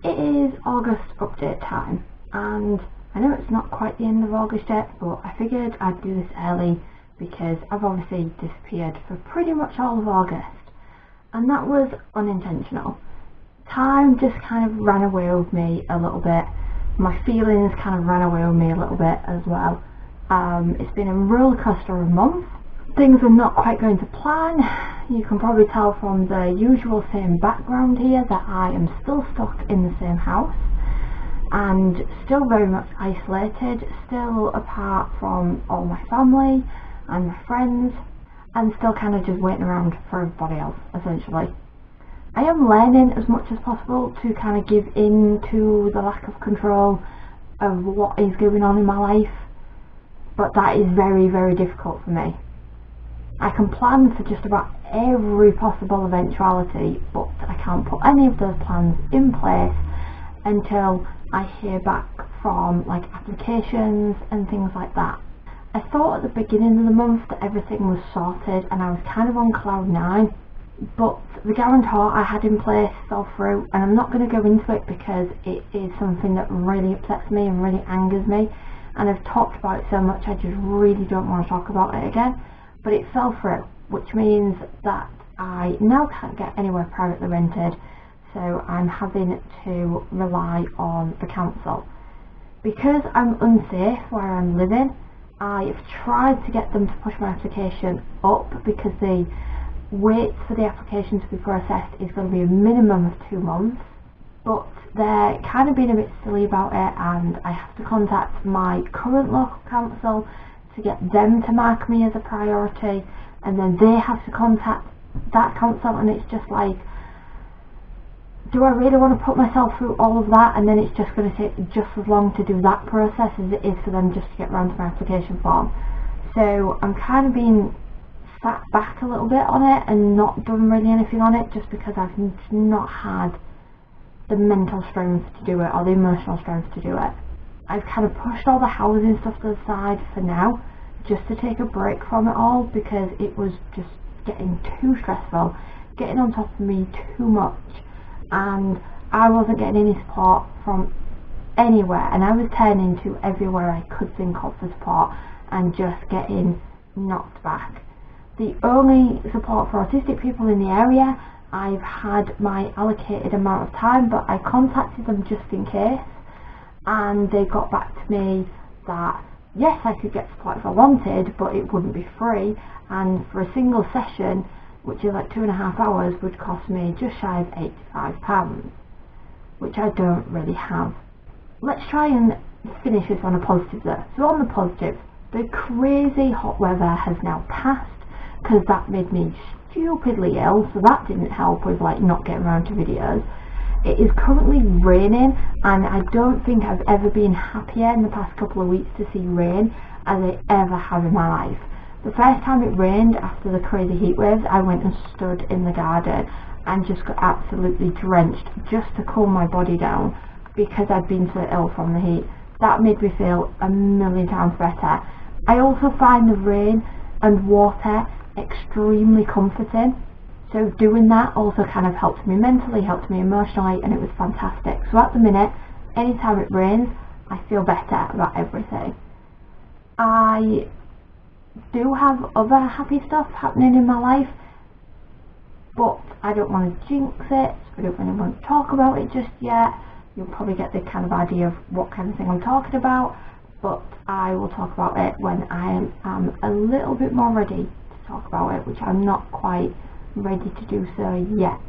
It is August update time, and I know it's not quite the end of August yet, but I figured I'd do this early because I've obviously disappeared for pretty much all of August, and that was unintentional. Time just kind of ran away with me a little bit. My feelings kind of ran away with me a little bit as well. It's been a roller coaster of a month. Things are not quite going to plan. You can probably tell from the usual same background here that I am still stuck in the same house and still very much isolated, still apart from all my family and my friends, and still kind of just waiting around for everybody else, essentially. I am learning as much as possible to kind of give in to the lack of control of what is going on in my life, but that is very, very difficult for me. I can plan for just about every possible eventuality, but I can't put any of those plans in place until I hear back from like applications and things like that. I thought at the beginning of the month that everything was sorted and I was kind of on cloud 9, but the guarantor I had in place fell through, and I'm not going to go into it because it is something that really upsets me and really angers me, and I've talked about it so much I just really don't want to talk about it again. But it fell through, which means that I now can't get anywhere privately rented, so I'm having to rely on the council. Because I'm unsafe where I'm living, I've tried to get them to push my application up because the wait for the application to be processed is going to be a minimum of 2 months, but they're kind of being a bit silly about it, and I have to contact my current local council to get them to mark me as a priority, and then they have to contact that council, and it's just like, do I really want to put myself through all of that, and then it's just going to take just as long to do that process as it is for them just to get around to my application form. So I'm kind of being sat back a little bit on it and not done really anything on it, just because I've not had the mental strength to do it or the emotional strength to do it. I've kind of pushed all the housing stuff to the side for now, just to take a break from it all, because it was just getting too stressful, getting on top of me too much, and I wasn't getting any support from anywhere, and I was turning to everywhere I could think of for support and just getting knocked back. The only support for autistic people in the area, I've had my allocated amount of time, but I contacted them just in case, and they got back to me that yes, I could get support if I wanted, but it wouldn't be free, and for a single session, which is like 2.5 hours, would cost me just shy of £85, which I don't really have. Let's try and finish this on a positive though. So on the positive, the crazy hot weather has now passed, because that made me stupidly ill, so that didn't help with like not getting around to videos. It is currently raining, and I don't think I've ever been happier in the past couple of weeks to see rain as I ever have in my life. The first time it rained after the crazy heat waves, I went and stood in the garden and just got absolutely drenched just to cool my body down because I'd been so ill from the heat. That made me feel a million times better. I also find the rain and water extremely comforting. So doing that also kind of helped me mentally, helped me emotionally, and it was fantastic. So at the minute, anytime it rains, I feel better about everything. I do have other happy stuff happening in my life, but I don't want to jinx it, so I don't really want to talk about it just yet. You'll probably get the kind of idea of what kind of thing I'm talking about, but I will talk about it when I am a little bit more ready to talk about it, which I'm not quite ready to do so yet.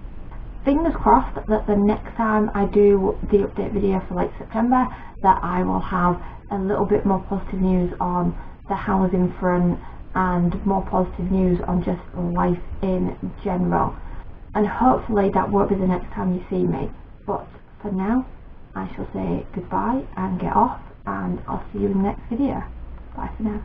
Fingers crossed that the next time I do the update video for late September, that I will have a little bit more positive news on the housing front and more positive news on just life in general, and hopefully that won't be the next time you see me. But for now, I shall say goodbye and get off, and I'll see you in the next video. Bye for now.